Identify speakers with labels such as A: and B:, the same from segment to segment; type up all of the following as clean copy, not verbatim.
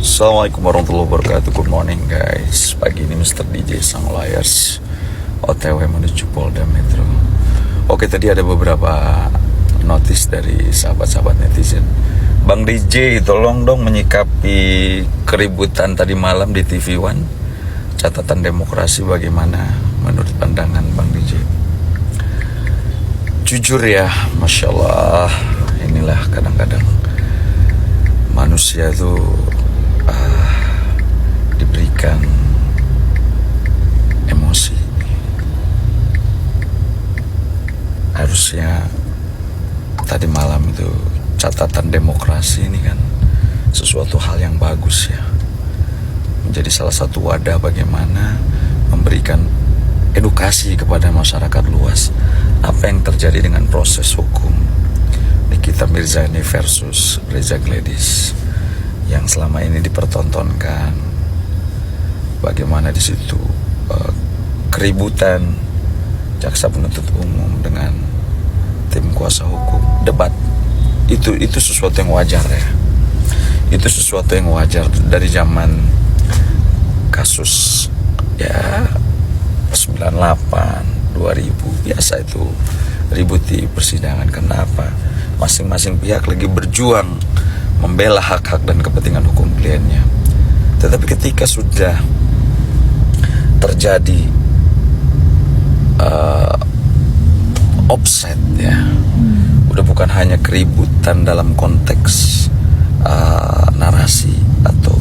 A: Assalamualaikum warahmatullahi wabarakatuh. Good morning guys. Pagi ini Mr. DJ Sang Layers OTW menuju Polda Metro. Oke, tadi ada beberapa notis dari sahabat-sahabat netizen. Bang DJ, tolong dong menyikapi keributan tadi malam di TV One. Catatan demokrasi bagaimana menurut pandangan Bang DJ? Jujur ya, Masya Allah, inilah kadang-kadang manusia tuh diberikan emosi. Harusnya tadi malam itu catatan demokrasi ini kan sesuatu hal yang bagus ya, menjadi salah satu wadah bagaimana memberikan edukasi kepada masyarakat luas apa yang terjadi dengan proses hukum Nikita Mirzani versus Reza Gladys yang selama ini dipertontonkan. Bagaimana di situ keributan jaksa penuntut umum dengan tim kuasa hukum, debat itu sesuatu yang wajar ya. Itu sesuatu yang wajar dari zaman kasus ya 98, 2000 biasa itu ribut di persidangan. Kenapa? Masing-masing pihak lagi berjuang membela hak-hak dan kepentingan hukum kliennya. Tetapi ketika sudah terjadi offset ya, udah bukan hanya keributan dalam konteks narasi atau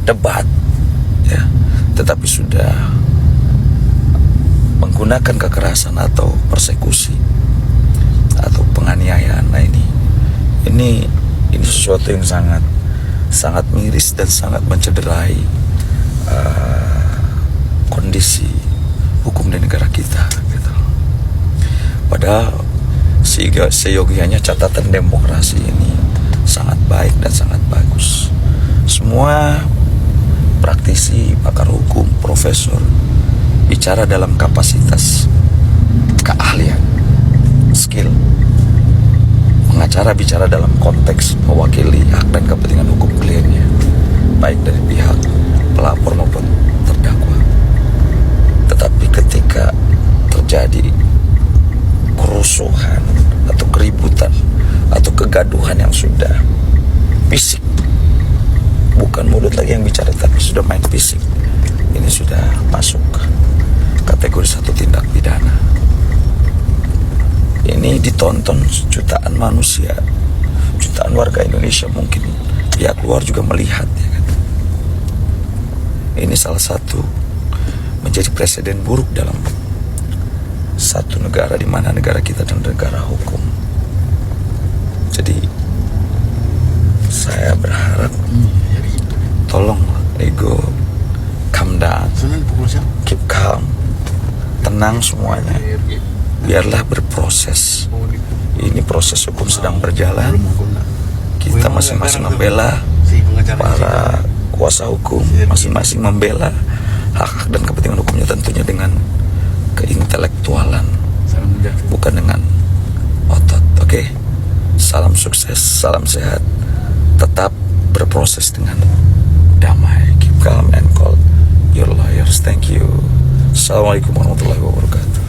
A: debat ya, tetapi sudah menggunakan kekerasan atau persekusi atau penganiayaan. Nah ini sesuatu yang sangat miris dan sangat mencederai kondisi hukum di negara kita gitu. Padahal seyogianya catatan demokrasi ini sangat baik dan sangat bagus. Semua praktisi, pakar hukum, profesor bicara dalam kapasitas keahlian, skill. Pengacara bicara dalam konteks mewakili hak dan kepentingan hukum kliennya, baik dari pihak pelapor maupun terdakwa. Tetapi ketika terjadi kerusuhan atau keributan atau kegaduhan yang sudah fisik, bukan mulut lagi yang bicara tapi sudah main fisik, ini sudah masuk kategori satu tindak pidana. Ini ditonton jutaan manusia, jutaan warga Indonesia, mungkin pihak luar juga melihat ya kan? Ini salah satu menjadi presiden buruk dalam satu negara, di mana negara kita dan negara hukum. Jadi saya berharap tolong ego, calm down, keep calm, tenang semuanya, biarlah berproses. Ini proses hukum sedang berjalan. Kita masing-masing membela, para kuasa hukum masing-masing membela hak dan kepentingan hukumnya, tentunya dengan keintelektualan, bukan dengan otot. Oke? Salam sukses, salam sehat. Tetap berproses dengan damai. Keep calm and call your lawyers. Thank you. Assalamualaikum warahmatullahi wabarakatuh.